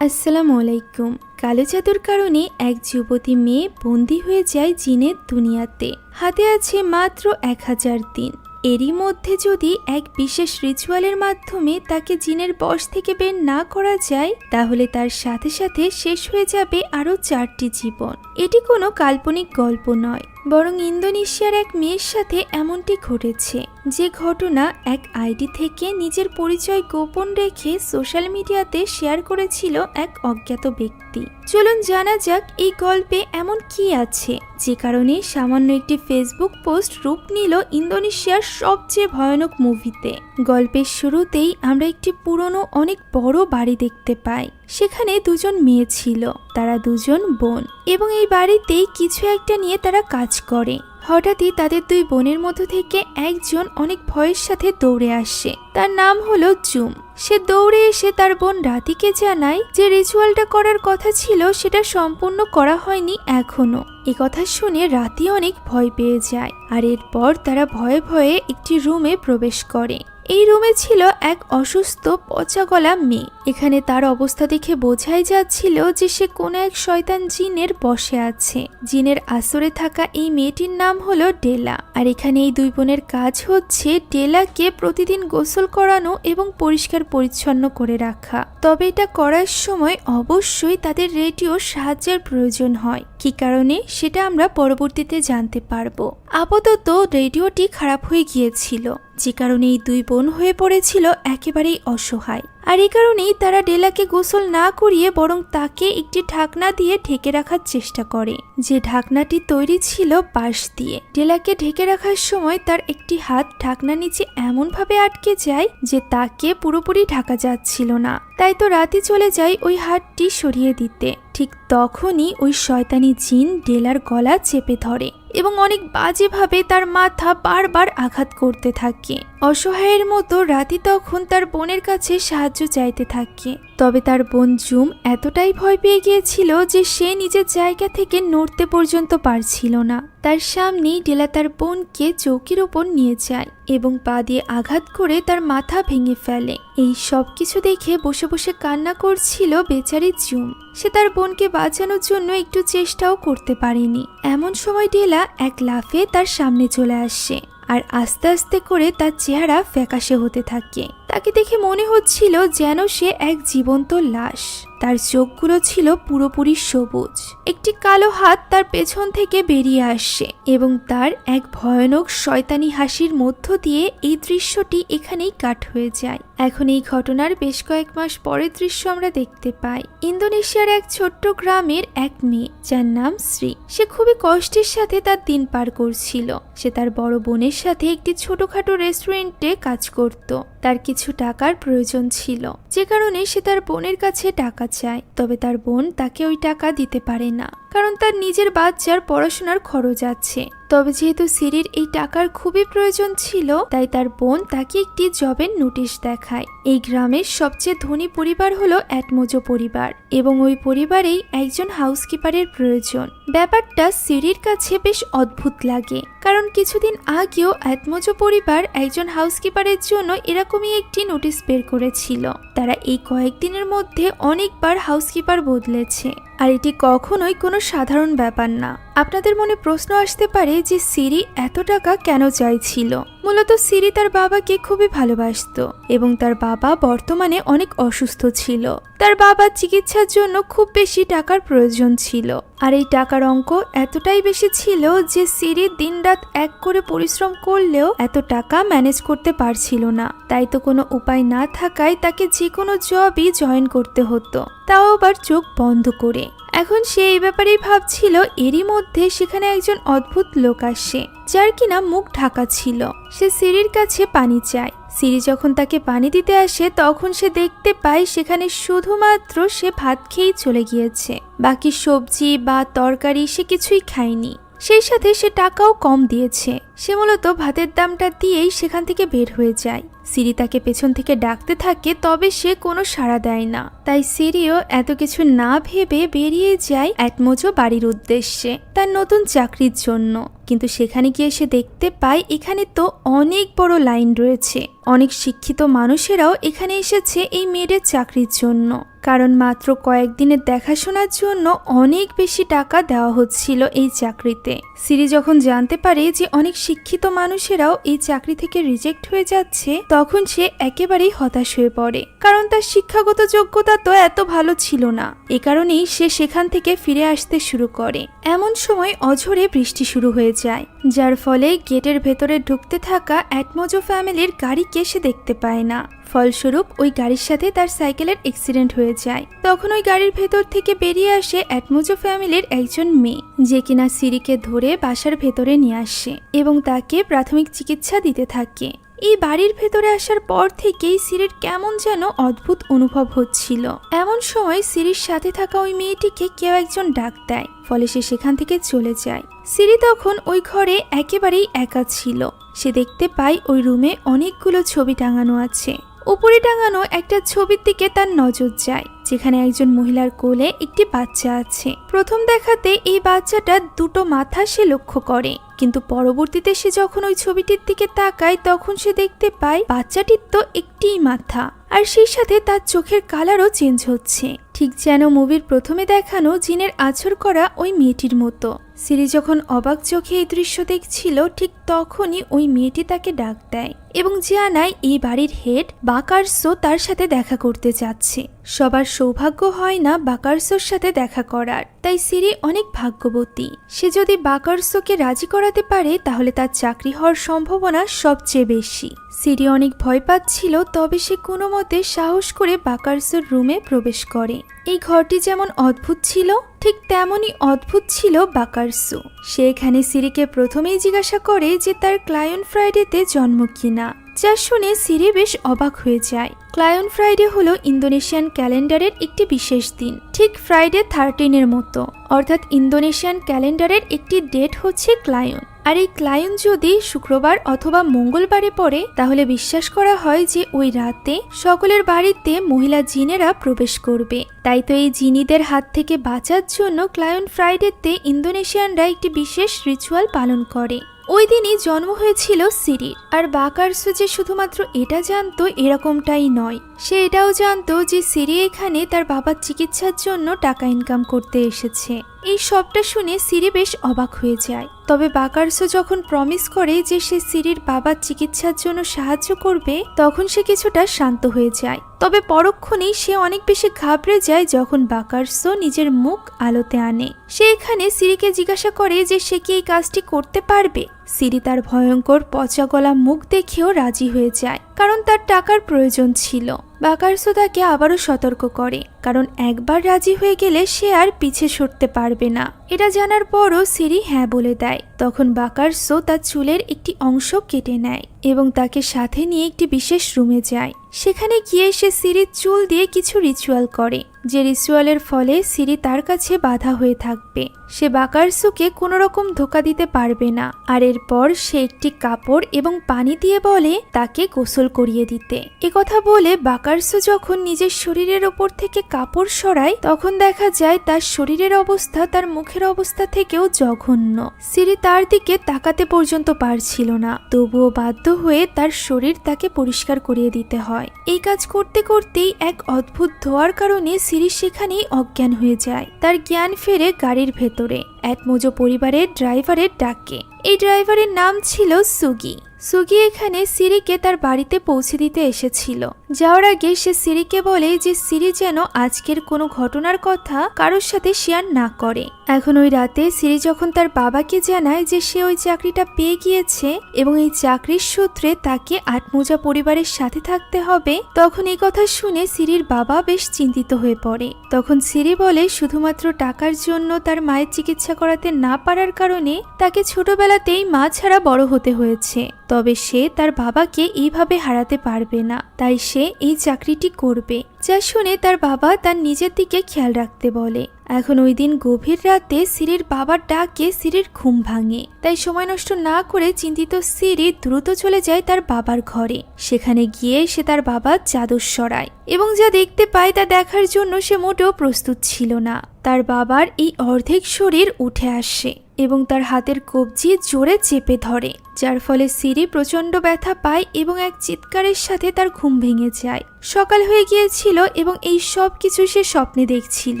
আসসালামু আলাইকুম। কালো জাদুর কারণে এক যুবতী মেয়ে বন্দী হয়ে যায় জিনের দুনিয়াতে। হাতে আছে মাত্র 1000 দিন। এরই মধ্যে যদি এক বিশেষ রিচুয়ালের মাধ্যমে তাকে জিনের বশ থেকে বের না করা যায়, তাহলে তার সাথে সাথে শেষ হয়ে যাবে আরও 4টি জীবন। এটি কোনো কাল্পনিক গল্প নয়, বরং ইন্দোনেশিয়ার এক মেয়ের সাথে এমনটি ঘটেছে, যে ঘটনা এক আইডি থেকে নিজের পরিচয় গোপন রেখে সোশ্যাল মিডিয়াতে শেয়ার করেছিল এক অজ্ঞাত ব্যক্তি। চলুন জানা যাক এই গল্পে এমন কি আছে যে কারণে সামান্য একটি ফেসবুক পোস্ট রূপ নিল ইন্দোনেশিয়ার সবচেয়ে ভয়ানক মুভিতে। গল্পের শুরুতেই আমরা একটি পুরনো অনেক বড় বাড়ি দেখতে পাই। সেখানে দুজন মেয়ে ছিল, তারা দুজন বোন, এবং এই বাড়িতেই কিছু একটা নিয়ে তারা কাজ করে। হঠাৎই তাদের দুই বোনের মধ্য থেকে একজন অনেক ভয়ের সাথে দৌড়ে আসে। তার নাম হলো জুম। সে দৌড়ে এসে তার বোন রাতিকে জানায় যে রিচুয়ালটা করার কথা ছিল সেটা সম্পূর্ণ করা হয়নি এখনো। এ কথা শুনে রাতি অনেক ভয় পেয়ে যায়, আর এরপর তারা ভয়ে ভয়ে একটি রুমে প্রবেশ করে। এই রুমে ছিল এক অসুস্থ পচা গলা মেয়ে। এখানে তার অবস্থা দেখে বোঝাই যাচ্ছিল যে সে কোনো এক শয়তান জিনের বশে আছে। জিনের আসরে থাকা এই মেয়েটির নাম হলো ডেলা। আর এখানে এই দুই বোনের কাজ হচ্ছে ডেলাকে প্রতিদিন গোসল করানো এবং পরিষ্কার পরিচ্ছন্ন করে রাখা। তবে এটা করার সময় অবশ্যই তাদের রেডিওর সাহায্যের প্রয়োজন হয়। কি কারণে সেটা আমরা পরবর্তীতে জানতে পারবো। আপাতত রেডিওটি খারাপ হয়ে গিয়েছিল, যে কারণে এই দুই বোন হয়ে পড়েছিল একেবারেই অসহায়। আর এই কারণেই তারা ডেলাকে গোসল না করিয়ে বরং তাকে একটি ঢাকনা দিয়ে ঢেকে রাখার চেষ্টা করে, যে ঢাকনাটি তৈরি ছিল বাঁশ দিয়ে। ডেলাকে ঢেকে রাখার সময় তার একটি হাত ঢাকনার নিচে এমনভাবে আটকে যায় যে তাকে পুরোপুরি ঢাকা যাচ্ছিল না। তাই তো রাতে চলে যায় ওই হাতটি সরিয়ে দিতে। ঠিক তখনই ওই শয়তানি জিন ডেলার গলা চেপে ধরে এবং অনেক বাজেভাবে তার মাথা বারবার আঘাত করতে থাকে। অসহায়ের মতো রাতি তখন তার বোনের কাছে সাহায্য চাইতে থাকে। তবে তার বোন জুম এতটাই ভয় পেয়ে গিয়েছিল যে সে নিজের জায়গা থেকে নড়তে পর্যন্ত পারছিল না। তার সামনেই ডেলা তার বোনকে চৌকির ওপর নিয়ে যায় এবং পা দিয়ে আঘাত করে তার মাথা ভেঙে ফেলে। এই সব কিছু দেখে বসে বসে কান্না করছিল বেচারি জুম। সে তার বোনকে বাঁচানোর জন্য একটু চেষ্টাও করতে পারেনি। এমন সময় ডেলা এক লাফে তার সামনে চলে আসে আর আস্তে আস্তে করে তার চেহারা ফ্যাকাশে হতে থাকে। তাকে দেখে মনে হচ্ছিল যেন সে এক জীবন্ত লাশ। তার চোখগুলো ছিল পুরোপুরি সবুজ। একটি কালো হাত তার পেছন থেকে বেরিয়ে আসে এবং তার এক ভয়ানক শয়তানি হাসির মধ্য দিয়ে এই দৃশ্যটি এখানেই কাট হয়ে যায়। এখন এই ঘটনার বেশ কয়েক মাস পরের দৃশ্য আমরা দেখতে পাই। ইন্দোনেশিয়ার এক ছোট্ট গ্রামের এক মেয়ে, যার নাম শ্রী। সে খুবই কষ্টের সাথে তার দিন পার করছিল। সে তার বড় বোনের সাথে একটি ছোটখাটো রেস্টুরেন্টে কাজ করত। তার কিছু টাকার প্রয়োজন ছিল, যে কারণে সে তার বোনের কাছে টাকা চায়। তবে তার বোন তাকে ওই টাকা দিতে পারে না, কারণ তার নিজের বাচ্চার পড়াশোনার খরচ আছে। তবে যেহেতু সিরির এই টাকার খুবই প্রয়োজন ছিল, তাই তার বোন তাকে একটি জবের নোটিশ দেখায়। এই গ্রামের সবচেয়ে ধনী পরিবার হলো অ্যাটমোজো পরিবার, এবং ওই পরিবারেই একজন হাউসকিপারের প্রয়োজন। ব্যাপারটা সিরির কাছে বেশ অদ্ভুত লাগে, কারণ কিছুদিন আগেও অ্যাটমোজো পরিবার একজন হাউসকিপারের জন্য এরকমই একটি নোটিশ বের করেছিল। তারা এই কয়েকদিনের মধ্যে অনেকবার হাউসকিপার বদলেছে, আর এটি কখনোই কোনো সাধারণ ব্যাপার না। আপনাদের মনে প্রশ্ন আসতে পারে যে সিরি এত টাকা কেন চাইছিল। মূলত সিরি তার বাবাকে খুবই ভালোবাসতো এবং তার বাবা বর্তমানে অনেক অসুস্থ ছিল। তার বাবার চিকিৎসার জন্য খুব বেশি টাকার প্রয়োজন ছিল, আর এই টাকার অঙ্ক এতটাই বেশি ছিল যে সিরি দিনরাত এক করে পরিশ্রম করলেও এত টাকা ম্যানেজ করতে পারছিল না। তাই তো কোনো উপায় না থাকায় তাকে যে কোনো জবই জয়েন করতে হতো, তাও আবার চোখ বন্ধ করে। এখন সে এই ব্যাপারেই ভাবছিল, এরই মধ্যে সেখানে একজন অদ্ভুত লোক আসে, যার কিনা মুখ ঢাকা ছিল। সে সিরির কাছে পানি চায়। সিরি যখন তাকে পানি দিতে আসে, তখন সে দেখতে পায় সেখানে শুধুমাত্র সে ভাত খেয়েই চলে গিয়েছে। বাকি সবজি বা তরকারি সে কিছুই খায়নি। সেই সাথে সে টাকাও কম দিয়েছে। সে মূলত ভাতের দামটা দিয়েই সেখান থেকে বের হয়ে যায়। সিরি তাকে পেছন থেকে ডাকতে থাকে, তবে সে কোনো সাড়া দেয় না। তাই সিরিও এত কিছু না ভেবে বেরিয়ে যায় অ্যাটমোজো বাড়ির উদ্দেশ্যে তার নতুন চাকরির জন্য। কিন্তু সেখানে গিয়ে সে দেখতে পায় এখানে তো অনেক বড় লাইন রয়েছে। অনেক শিক্ষিত মানুষেরাও এখানে এসেছে এই মেয়েদের চাকরির জন্য, কারণ মাত্র কয়েকদিনের দেখাশোনার জন্য অনেক বেশি টাকা দেওয়া হচ্ছিল এই চাকরিতে। সিরি যখন জানতে পারে যে অনেক শিক্ষিত মানুষেরাও এই চাকরি থেকে রিজেক্ট হয়ে যাচ্ছে, তখন সে একেবারেই হতাশ হয়ে পড়ে, কারণ তার শিক্ষাগত যোগ্যতা তো এত ভালো ছিল না। এ কারণেই সে সেখান থেকে ফিরে আসতে শুরু করে। এমন সময় অঝোরে বৃষ্টি শুরু হয়ে যায়, যার ফলে গেটের ভেতরে ঢুকতে থাকা অ্যাটমোজো ফ্যামিলির গাড়িকে সে দেখতে পায় না। ফলস্বরূপ ওই গাড়ির সাথে তার সাইকেলের অ্যাক্সিডেন্ট হয়ে যায়। তখন ওই গাড়ির ভেতর থেকে বেরিয়ে আসে অ্যাটমোজো ফ্যামিলির একজন মেয়ে, যে কিনা সিরিকে ধরে বাসার ভেতরে নিয়ে আসে এবং তাকে প্রাথমিক চিকিৎসা দিতে থাকে। এই বাড়ির ভেতরে আসার পর থেকেই সিরির কেমন যেন অদ্ভুত অনুভব হচ্ছিল। এমন সময় সিরির সাথে থাকা ওই মেয়েটিকে কেউ একজন ডাক দেয়, ফলে সে সেখান থেকে চলে যায়। সিরি তখন ওই ঘরে একেবারেই একা ছিল। সে দেখতে পায় ওই রুমে অনেকগুলো ছবি টাঙানো আছে। উপরে টাঙানো একটা ছবির দিকে তার নজর যায়, যেখানে একজন মহিলার কোলে একটি বাচ্চা আছে। প্রথম দেখাতে এই বাচ্চাটা দুটো মাথা সে লক্ষ্য করে, কিন্তু পরবর্তীতে সে যখন ওই ছবিটির দিকে তাকায় তখন সে দেখতে পায় বাচ্চাটির তো একটিই মাথা, আর সেই সাথে তার চোখের কালারও চেঞ্জ হচ্ছে, ঠিক যেন মুভির প্রথমে দেখানো জিনের আছর করা ওই মেয়েটির মতো। সিরি যখন অবাক চোখে এই দৃশ্য দেখছিল, ঠিক তখনই ওই মেয়েটি তাকে ডাক দেয় এবং জানায় এই বাড়ির হেড বাকারসো তার সাথে দেখা করতে যাচ্ছে। সবার সৌভাগ্য হয় না বাকারসোর সাথে দেখা করার, তাই সিরি অনেক ভাগ্যবতী। সে যদি বাকারসোকে রাজি করাতে পারে তাহলে তার চাকরি হওয়ার সম্ভাবনা সবচেয়ে বেশি। সিরি অনেক ভয় পাচ্ছিল, তবে সে কোনো মতে সাহস করে বাকারসোর রুমে প্রবেশ করে। এই ঘরটি যেমন অদ্ভুত ছিল, ঠিক তেমনই অদ্ভুত ছিল বাকারসো। সে এখানে সিরিকে প্রথমেই জিজ্ঞাসা করে যে তার ক্লায়ন ফ্রাইডেতে জন্ম কিনা, যা শুনে সিরি বেশ অবাক হয়ে যায়। ক্লায়ন ফ্রাইডে হলো ইন্দোনেশিয়ান ক্যালেন্ডারের একটি বিশেষ দিন, ঠিক ফ্রাইডে 13-এর মতো, অর্থাৎ ইন্দোনেশিয়ান ক্যালেন্ডারের একটি ডেট হচ্ছে ক্লায়ন। আর এই ক্লায়ন যদি শুক্রবার অথবা মঙ্গলবারে পড়ে তাহলে বিশ্বাস করা হয় যে ওই রাতে সকলের বাড়িতে মহিলা জিনেরা প্রবেশ করবে। তাই তো এই জিনিদের হাত থেকে বাঁচার জন্য ক্লায়ন ফ্রাইডেতে ইন্দোনেশিয়ানরা একটি বিশেষ রিচুয়াল পালন করে। ওই দিনই জন্ম হয়েছিল সিরির। আর বাকারসো যে শুধুমাত্র এটা জানতো এরকমটাই নয়, সে এটাও জানতো যে সিরি এখানে তার বাবার চিকিৎসার জন্য টাকা ইনকাম করতে এসেছে। এই সবটা শুনে সিরি বেশ অবাক হয়ে যায়। তবে বাকারসো যখন প্রমিস করে যে সে সিরির বাবার চিকিৎসার জন্য সাহায্য করবে, তখন সে কিছুটা শান্ত হয়ে যায়। তবে পরক্ষণেই সে অনেক বেশি ঘাবড়ে যায় যখন বাকারসো নিজের মুখ আলোতে আনে। সে এখানে সিরিকে জিজ্ঞাসা করে যে সে কি এই কাজটি করতে পারবে। সিরি তার ভয়ঙ্কর পচা গলা মুখ দেখেও রাজি হয়ে যায়, কারণ তার টাকার প্রয়োজন ছিল। বাকারসো তাকে আবারও সতর্ক করে, কারণ একবার রাজি হয়ে গেলে সে আর পিছে সরতে পারবে না। এটা জানার পরও সিরি হ্যাঁ বলে দেয়। তখন বাকারসো তার চুলের একটি অংশ কেটে নেয় এবং তাকে সাথে নিয়ে একটি বিশেষ রুমে যায়। সেখানে গিয়ে সে সিরির চুল দিয়ে কিছু রিচুয়াল করে, যে রিচুয়ালের ফলে সিরি তার কাছে বাধা হয়ে থাকবে। সে বাকারসোকে কোনো রকম ধোকা দিতে পারবে না। আর এরপর সে একটি কাপড় এবং পানি দিয়ে বলে তাকে গোসল করিয়ে দিতে। একথা বলে বাকারসো যখন নিজের শরীরের ওপর থেকে কাপড় সরায়, তখন দেখা যায় তার শরীরের অবস্থা তার মুখের অবস্থা থেকেও জঘন্য। সিরি তার দিকে তাকাতে পর্যন্ত পারছিল না, তবুও বাধ্য হয়ে তার শরীর তাকে পরিষ্কার করিয়ে দিতে হয়। এই কাজ করতে করতেই এক অদ্ভুত ধোঁয়ার কারণে সিরি সেখানেই অজ্ঞান হয়ে যায়। তার জ্ঞান ফেরে গাড়ির ভেতরে অ্যাটমোজো পরিবারের ড্রাইভারের ডাকে। এই ড্রাইভারের নাম ছিল সুগি। সুগি এখানে সিরিকে তার বাড়িতে পৌঁছে দিতে এসেছিল। যাওয়ার আগে সে সিরিকে বলে যে সিরি যেন আজকের কোনো ঘটনার কথা কারোর সাথে শেয়ার না করে। এখন ওই রাতে সিরি যখন তার বাবাকে জানায় যে সে ওই চাকরিটা পেয়ে গিয়েছে এবং এই চাকরির সূত্রে তাকে আটমোজা পরিবারের সাথে থাকতে হবে, তখন এই কথা শুনে সিরির বাবা বেশ চিন্তিত হয়ে পড়ে। তখন সিরি বলে শুধুমাত্র টাকার জন্য তার মায়ের চিকিৎসা করাতে না পারার কারণে তাকে ছোটবেলাতেই মা ছাড়া বড় হতে হয়েছে। তবে সে তার বাবাকে এইভাবে হারাতে পারবে না, তাই সে এই চাকরিটি করবে। যা শুনে তার বাবা তার নিজের দিকে খেয়াল রাখতে বলে। এখন ওই দিন গভীর রাতে সিরির বাবার ডাকে সিরির ঘুম ভাঙে, তাই সময় নষ্ট না করে চিন্তিত সিরি দ্রুত চলে যায় তার বাবার ঘরে। সেখানে গিয়ে সে তার বাবার চাদর সরায় এবং যা দেখতে পায় তা দেখার জন্য সে মোটেও প্রস্তুত ছিল না। তার বাবার এই অর্ধেক শরীর উঠে আসে এবং তার হাতের কবজি জোরে চেপে ধরে, যার ফলে সিরি প্রচন্ড ব্যথা পায় এবং এক চিৎকারের সাথে তার ঘুম ভেঙে যায়। সকাল হয়ে গিয়েছিল এবং এই সব কিছু সে স্বপ্নে দেখছিল।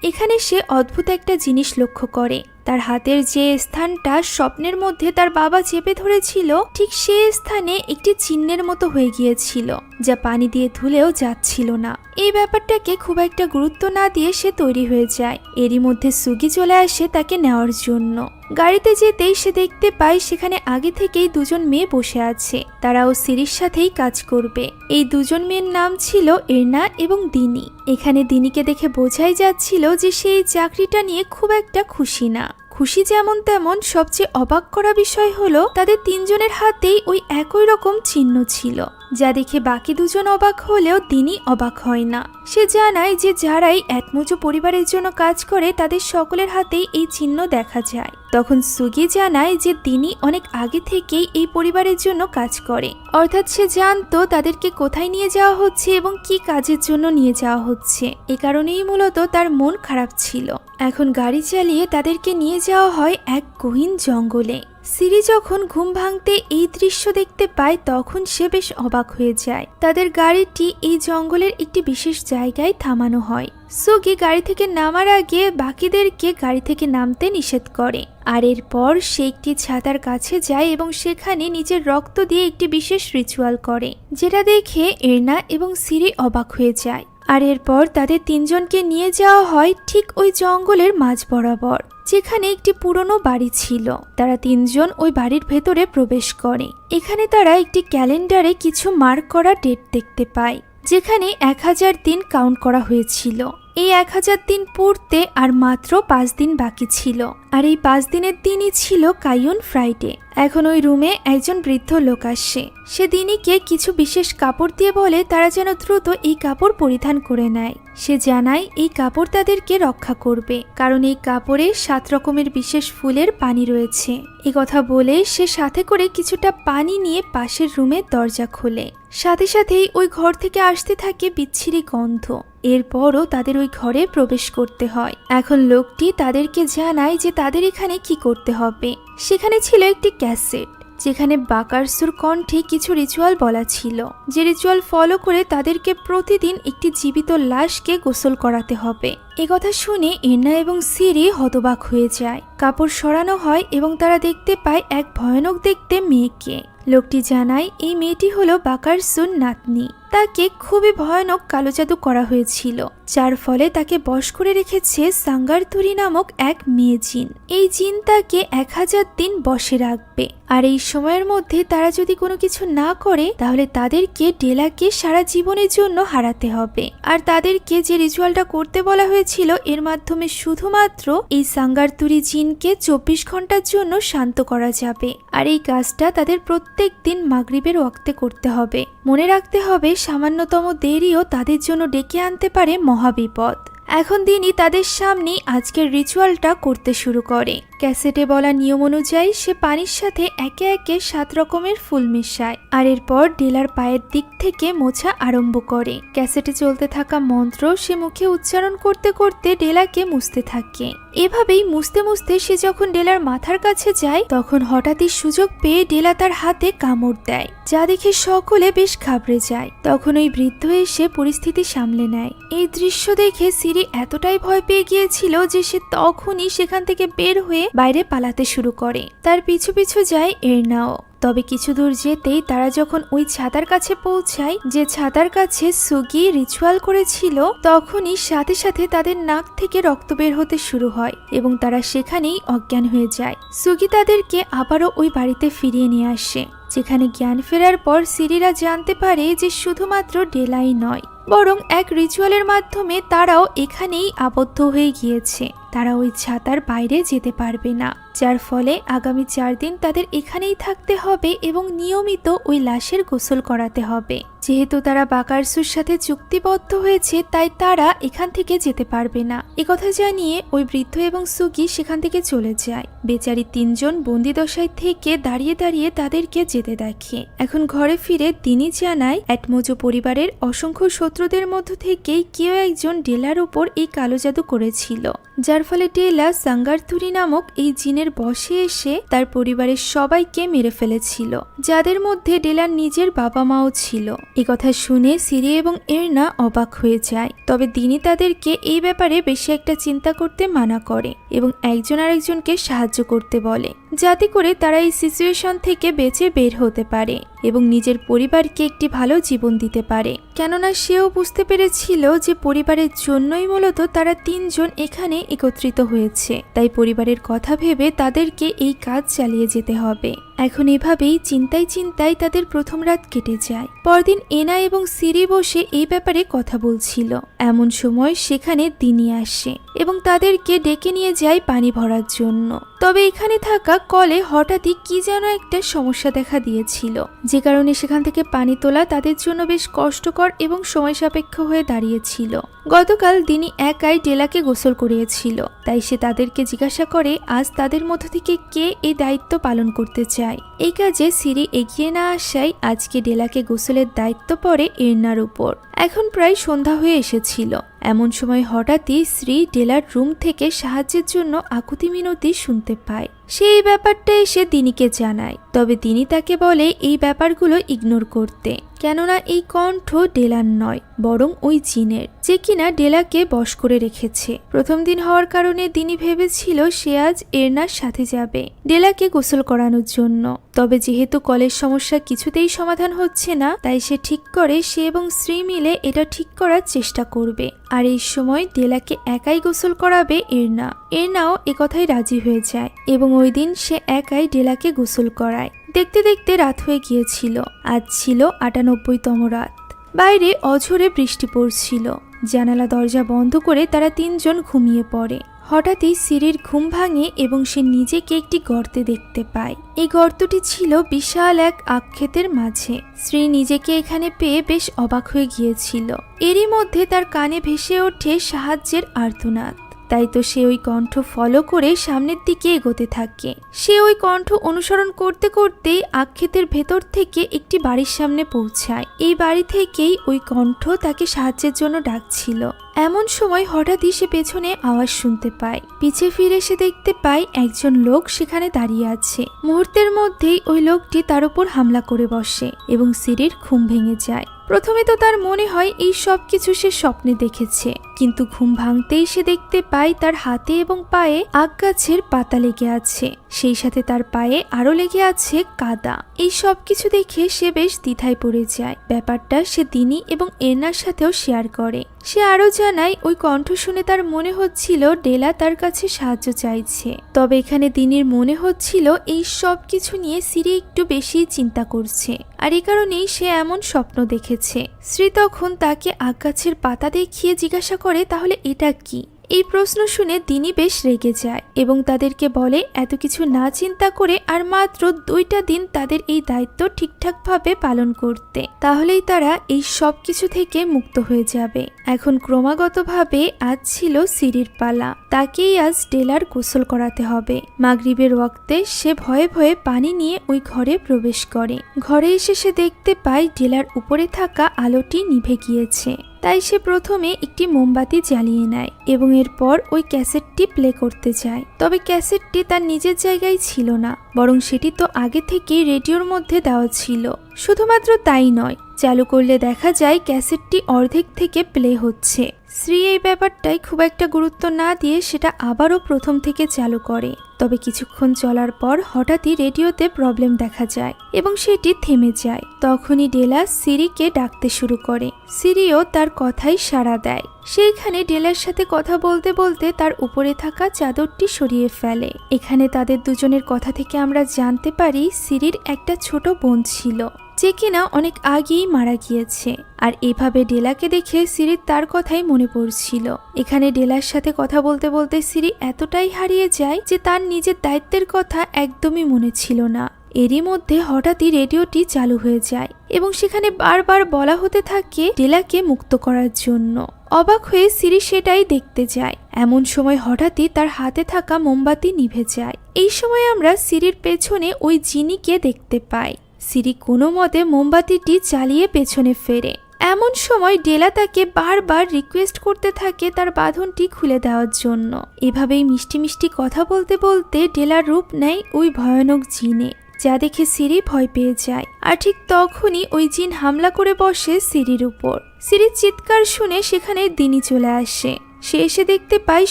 এখানে সে অদ্ভুত একটা জিনিস লক্ষ্য করে, তার হাতের যে স্থানটা স্বপ্নের মধ্যে তার বাবা চেপে ধরেছিল ঠিক সেই স্থানে একটি চিহ্নের মতো হয়ে গিয়েছিল, যা পানি দিয়ে ধুলেও যাচ্ছিল না। এই ব্যাপারটাকে খুব একটা গুরুত্ব না দিয়ে সে তৈরি হয়ে যায়। এরই মধ্যে সুগি চলে আসে তাকে নেওয়ার জন্য। গাড়িতে যেতেই সে দেখতে পায় সেখানে আগে থেকেই দুজন মেয়ে বসে আছে, তারাও সিরির সাথেই কাজ করবে। এই দুজন মেয়ের নাম ছিল এর্না এবং দিনি। এখানে দিনিকে দেখে বোঝাই যাচ্ছিল যে সে এই চাকরিটা নিয়ে খুব একটা খুশি না। খুশি যেমন তেমন সবচেয়ে অবাক করা বিষয় হলো তাদের তিনজনের হাতেই ওই একই রকম চিহ্ন ছিল, যা দেখে বাকি দুজন অবাক হলেও দিনি অবাক হয় না। সে জানায় যে যারাই একমুচো পরিবারের জন্য কাজ করে তাদের সকলের হাতেই এই চিহ্ন দেখা যায়। তখন সুগি জানায় যে দিনি অনেক আগে থেকেই এই পরিবারের জন্য কাজ করে, অর্থাৎ সে জানতো তাদেরকে কোথায় নিয়ে যাওয়া হচ্ছে এবং কি কাজের জন্য নিয়ে যাওয়া হচ্ছে। এ কারণেই মূলত তার মন খারাপ ছিল। এখন গাড়ি চালিয়ে তাদেরকে নিয়ে যাওয়া হয় এক গহীন জঙ্গলে। সিরি যখন ঘুম ভাঙতে এই দৃশ্য দেখতে পায় তখন সে বেশ অবাক হয়ে যায়। তাদের গাড়িটি এই জঙ্গলের একটি বিশেষ জায়গায় থামানো হয়। সুগি গাড়ি থেকে নামার আগে বাকিদেরকে গাড়ি থেকে নামতে নিষেধ করে, আর এরপর সে একটি ছাতার কাছে যায় এবং সেখানে নিজের রক্ত দিয়ে একটি বিশেষ রিচুয়াল করে, যেটা দেখে এর্না এবং সিরি অবাক হয়ে যায়। আর এরপর তাদের তিনজনকে নিয়ে যাওয়া হয় ঠিক ওই জঙ্গলের মাঝ বরাবর, যেখানে একটি পুরনো বাড়ি ছিল। তারা তিনজন ওই বাড়ির ভেতরে প্রবেশ করে। এখানে তারা একটি ক্যালেন্ডারে কিছু মার্ক করা ডেট দেখতে পায়, যেখানে 1000 দিন কাউন্ট করা হয়েছিল। এই 1000 দিন পূর্তে আর মাত্র 5 দিন বাকি ছিল, আর এই 5 দিনের দিনই ছিল কাইয়ন ফ্রাইডে। এখন ওই রুমে একজন বৃদ্ধ লোক আসে। সে দিনিকে কিছু বিশেষ কাপড় দিয়ে বলে তারা যেন দ্রুত এই কাপড় পরিধান করে নেয়। সে জানায় এই কাপড় তাদেরকে রক্ষা করবে, কারণ এই কাপড়ে 7 রকমের বিশেষ ফুলের পানি রয়েছে। এই কথা বলে সে সাথে করে কিছুটা পানি নিয়ে পাশের রুমের দরজা খোলে। সাথে সাথেই ওই ঘর থেকে আসতে থাকে বিচ্ছিরি গন্ধ। এরপরও তাদের ওই ঘরে প্রবেশ করতে হয়। এখন লোকটি তাদেরকে জানায় যে তাদের এখানে কি করতে হবে। সেখানে ছিল একটি ক্যাসেট, যেখানে বাকারসুর কণ্ঠে কিছু রিচুয়াল বলা ছিল, যে রিচুয়াল ফলো করে তাদেরকে প্রতিদিন একটি জীবিত লাশকে গোসল করাতে হবে। একথা শুনে এর্না এবং সিরি হতবাক হয়ে যায়। কাপড় সরানো হয় এবং তারা দেখতে পায় এক ভয়ানক দেখতে মেয়েকে। লোকটি জানায় এই মেয়েটি হলো বাকারসুর নাতনি। তাকে খুবই ভয়ানক কালো জাদু করা হয়েছিল, যার ফলে তাকে বশ করে রেখেছে সাঙ্গারতুরি নামক এক মেয়ে জিন। এই জিন তাকে 1000 দিন বশে রাখবে, আর এই সময়ের মধ্যে তারা যদি কোনো কিছু না করে তাহলে তাদেরকে ডেলাকে সারা জীবনের জন্য হারাতে হবে। আর তাদেরকে যে রিচুয়ালটা করতে বলা হয়েছিল এর মাধ্যমে শুধুমাত্র এই সাঙ্গারতুরি জিনকে 24 ঘন্টার জন্য শান্ত করা যাবে। আর এই কাজটা তাদের প্রত্যেক দিন মাগরিবের ওয়াক্তে করতে হবে। মনে রাখতে হবে সামান্যতম দেরিও তাদের জন্য ডেকে আনতে পারে মহাবিপদ। এখন দিনই তাদের সামনে আজকের রিচুয়ালটা করতে শুরু করে। ক্যাসেটে বলা নিয়ম অনুযায়ী সে পানির সাথে একে একে 7 রকমের ফুল মেশায়, আর এরপর ডেলার পায়ের দিক থেকে মোছা আরম্ভ করে। ক্যাসেটে চলতে থাকা মন্ত্র সে মুখে উচ্চারণ করতে করতে ডেলাকে মুছতে থাকে। এভাবেই মুছতে মুছতে সে যখন ডেলার মাথার কাছে যায় তখন হঠাৎই সুযোগ পেয়ে ডেলা তার হাতে কামড় দেয়, যা দেখে সকলে বেশ ঘাবড়ে যায়। তখন ওই বৃদ্ধ এসে পরিস্থিতি সামলে নেয়। এই দৃশ্য দেখে সিরি এতটাই ভয় পেয়ে গিয়েছিল যে সে তখনই সেখান থেকে বের হয়ে বাইরে পালাতে শুরু করে। তার পিছু পিছু যায় এর্নাও। তবে কিছু দূর যেতেই তারা যখন ওই ছাতার কাছে পৌঁছায়, যে ছাতার কাছে সুগি রিচুয়াল করেছিল, তখনই সাথে সাথে তাদের নাক থেকে রক্ত বের হতে শুরু হয় এবং তারা সেখানেই অজ্ঞান হয়ে যায়। সুগি তাদেরকে আবারও ওই বাড়িতে ফিরিয়ে নিয়ে আসে, যেখানে জ্ঞান ফেরার পর সিরিরা জানতে পারে যে শুধুমাত্র ডেলাই নয়, বরং এক রিচুয়ালের মাধ্যমে তারাও এখানেই আবদ্ধ হয়ে গিয়েছে। তারা ওই ছাতার বাইরে যেতে পারবে না, যার ফলে আগামী 4 দিন তাদের এখানেই থাকতে হবে এবং নিয়মিত ওই লাশের গোসল করাতে হবে। যেহেতু তারা বাকারসুর সাথে চুক্তিবদ্ধ হয়েছে, তাই তারা এখান থেকে যেতে পারবে না। একথা জানিয়ে ওই বৃদ্ধ এবং সুগি সেখান থেকে চলে যায়। বেচারি 3 জন বন্দিদশায় থেকে দাঁড়িয়ে দাঁড়িয়ে তাদেরকে যেতে দেখে। এখন ঘরে ফিরে দিনি জানায় অ্যাটমোজো পরিবারের অসংখ্য শত্রুদের মধ্য থেকেই কেউ একজন ডেলার উপর এই কালো জাদু করেছিল, যার ফলে ডেলা সাঙ্গারথুরি নামক এই জিনের বশে এসে তার পরিবারের সবাইকে মেরে ফেলেছিল, যাদের মধ্যে ডেলার নিজের বাবা মাও ছিল। এই কথা শুনে সিরি এবং এরনা অবাক হয়ে যায়। তবে দিনি তাদেরকে এই ব্যাপারে বেশি একটা চিন্তা করতে মানা করে এবং একজন আরেকজনকে সাহায্য করতে বলে, যাতে করে তারা এই সিচুয়েশন থেকে বেঁচে বের হতে পারে এবং নিজের পরিবারকে একটি ভালো জীবন দিতে পারে। কেননা সেও বুঝতে পেরেছিল যে পরিবারের জন্যই মূলত তারা 3 জন এখানে একত্রিত হয়েছে, তাই পরিবারের কথা ভেবে তাদেরকে এই কাজ চালিয়ে যেতে হবে। এখন এভাবেই চিন্তায় চিন্তায় তাদের প্রথম রাত কেটে যায়। পরদিন এনা এবং সিরি বসে এই ব্যাপারে কথা বলছিল। এমন সময় সেখানে দিনি আসে এবং তাদেরকে ডেকে নিয়ে যায় পানি ভরার জন্য। তবে এখানে থাকা কলে হঠাৎই কি যেন একটা সমস্যা দেখা দিয়েছিল, যে কারণে সেখান থেকে পানি তোলা তাদের জন্য বেশ কষ্টকর এবং সময় সাপেক্ষ হয়ে দাঁড়িয়েছিল। গতকাল দিনি একাই ডেলাকে গোসল করিয়েছিল, তাই সে তাদেরকে জিজ্ঞাসা করে আজ তাদের মধ্য থেকে কে এই দায়িত্ব পালন করতে চায়। এই কাজে সিরি এগিয়ে না আসায় আজকে ডেলাকে গোসলের দায়িত্ব পড়ে এরনার উপর। এখন প্রায় সন্ধ্যা হয়ে এসেছিল। এমন সময় হঠাৎই শ্রী ডেলার রুম থেকে সাহায্যের জন্য আকুতি মিনতি শুনতে পায়। সে এই ব্যাপারটা এসে দিনিকে জানায়, তবে দিনি তাকে বলে এই ব্যাপারগুলো ইগনোর করতে, কেননা এই কণ্ঠ ডেলার নয় বরং ওই জিনের, যে কিনা ডেলাকে বশ করে রেখেছে। প্রথম দিন হওয়ার কারণে দিনি ভেবেছিল সে আজ এরনার সাথে যাবে ডেলাকে গোসল করানোর জন্য। তবে যেহেতু কলের সমস্যা কিছুতেই সমাধান হচ্ছে না, তাই সে ঠিক করে সে এবং শ্রী মিলে এটা ঠিক করার চেষ্টা করবে। আর এই সময় ডেলাকে একাই গোসল করাবে এরনা। এরনাও একথাই রাজি হয়ে যায় এবং ওই দিন সে একাই ডেলাকে গোসল করায়। দেখতে দেখতে রাত হয়ে গিয়েছিল। আজ ছিল ৯৮তম রাত। বাইরে অঝোরে বৃষ্টি পড়ছিল। জানালা দরজা বন্ধ করে তারা 3 জন ঘুমিয়ে পড়ে। হঠাৎই সিরির ঘুম ভাঙে এবং সে নিজেকে একটি গর্তে দেখতে পায়। এই গর্তটি ছিল বিশাল এক আখক্ষেতের মাঝে। শ্রী নিজেকে এখানে পেয়ে বেশ অবাক হয়ে গিয়েছিল। এরই মধ্যে তার কানে ভেসে ওঠে সাহায্যের আর্তনাদ। তাই তো সে ওই কণ্ঠ ফলো করে সামনের দিকে এগোতে থাকে। সে ওই কণ্ঠ অনুসরণ করতে করতেই আখক্ষেতের ভেতর থেকে একটি বাড়ির সামনে পৌঁছায়। এই বাড়ি থেকেই ওই কণ্ঠ তাকে সাহায্যের জন্য ডাকছিল। এমন সময় হঠাৎই সে পেছনে আওয়াজ শুনতে পায়। পিছে ফিরে সে দেখতে পায় একজন লোক সেখানে দাঁড়িয়ে আছে। মুহূর্তের মধ্যেই ওই লোকটি তার উপর হামলা করে বসে এবং সিরির ঘুম ভেঙে যায়। প্রথমে তো তার মনে হয় এই সব কিছু সে স্বপ্নে দেখেছে, কিন্তু ঘুম ভাঙতেই সে দেখতে পায় তার হাতে এবং পায়ে আখ গাছের পাতা লেগে আছে, সেই সাথে তার পায়ে আরো লেগে আছে কাদা। এই সব কিছু দেখে সে বেশ দ্বিধায় পড়ে যায়। ব্যাপারটা সে দিনি এবং এরনার সাথেও শেয়ার করে। সে আরো জানায় ওই কণ্ঠ শুনে তার মনে হচ্ছিল ডেলা তার কাছে সাহায্য চাইছে। তবে এখানে দিনির মনে হচ্ছিল এই সব কিছু নিয়ে সিরি একটু বেশি চিন্তা করছে, আর এই কারণেই সে এমন স্বপ্ন দেখেছে। শ্রী তখন তাকে আখ গাছের পাতা দেখিয়ে জিজ্ঞাসা করে তাহলে এটা কি? এই প্রশ্ন শুনে দিনি বেশ রেগে যায় এবং তাদেরকে বলে এত কিছু না চিন্তা করে আর মাত্র 2টা দিন তাদের এই দায়িত্ব ঠিকঠাকভাবে পালন করতে, তাহলেই তারা এই সব কিছু থেকে মুক্ত হয়ে যাবে। এখন ক্রমাগতভাবে আজ ছিল সিরির পালা। তাকেই আজ ডেলার গোসল করাতে হবে। মাগরিবের ওয়াক্তে সে ভয়ে ভয়ে পানি নিয়ে ওই ঘরে প্রবেশ করে। ঘরে এসে সে দেখতে পায় ডেলার উপরে থাকা আলোটি নিভে গিয়েছে। তাই সে প্রথমে একটি মোমবাতি জ্বালিয়ে নেয় এবং এরপর ওই ক্যাসেটটি প্লে করতে যায়। তবে ক্যাসেটটি তার নিজের জায়গায় ছিল না, বরং সেটি তো আগে থেকেই রেডিওর মধ্যে দেওয়া ছিল। শুধুমাত্র তাই নয়, চালু করলে দেখা যায় ক্যাসেটটি অর্ধেক থেকে প্লে হচ্ছে। শ্রী এই ব্যাপারটাই খুব একটা গুরুত্ব না দিয়ে সেটা আবারও প্রথম থেকে চালু করে। তবে কিছুক্ষণ চলার পর হঠাৎই রেডিওতে প্রবলেম দেখা যায় এবং সেটি থেমে যায়। তখনই ডেলা সিরিকে ডাকতে শুরু করে। সিরিও তার কথাই সাড়া দেয়। সেইখানে ডেলার সাথে কথা বলতে বলতে তার উপরে থাকা চাদরটি সরিয়ে ফেলে। এখানে তাদের দুজনের কথা থেকে আমরা জানতে পারি সিরির একটা ছোট বোন ছিল, যে কিনা অনেক আগেই মারা গিয়েছে। আর এভাবে ডেলাকে দেখে সিরির তার কথাই মনে পড়ছিল। এখানে ডেলার সাথে কথা বলতে বলতে সিরি এতটাই হারিয়ে যায় যে তার নিজের দায়িত্বের কথা একদমই মনে ছিল না। এরই মধ্যে হঠাৎই রেডিওটি চালু হয়ে যায় এবং সেখানে বারবার বলা হতে থাকে ডেলাকে মুক্ত করার জন্য। অবাক হয়ে সিরি সেটাই দেখতে যায়। এমন সময় হঠাৎই তার হাতে থাকা মোমবাতি নিভে যায়। এই সময় আমরা সিরির পেছনে ওই জিনিকে দেখতে পাই। সিরি কোনো মতে মোমবাতিটি চালিয়ে পেছনে ফেরে। এমন সময় ডেলা তাকে বারবার রিকোয়েস্ট করতে থাকে তার বাঁধনটি খুলে দেওয়ার জন্য। এভাবেই মিষ্টি মিষ্টি কথা বলতে বলতে ডেলার রূপ নেয় ওই ভয়ানক জিনে, যা দেখে সিরি ভয় পেয়ে যায়। আর ঠিক তখনই ওই জিন হামলা করে বসে সিরির উপর। সিরির চিৎকার শুনে সেখানে দিনি চলে আসে। সে এসে দেখতে পায়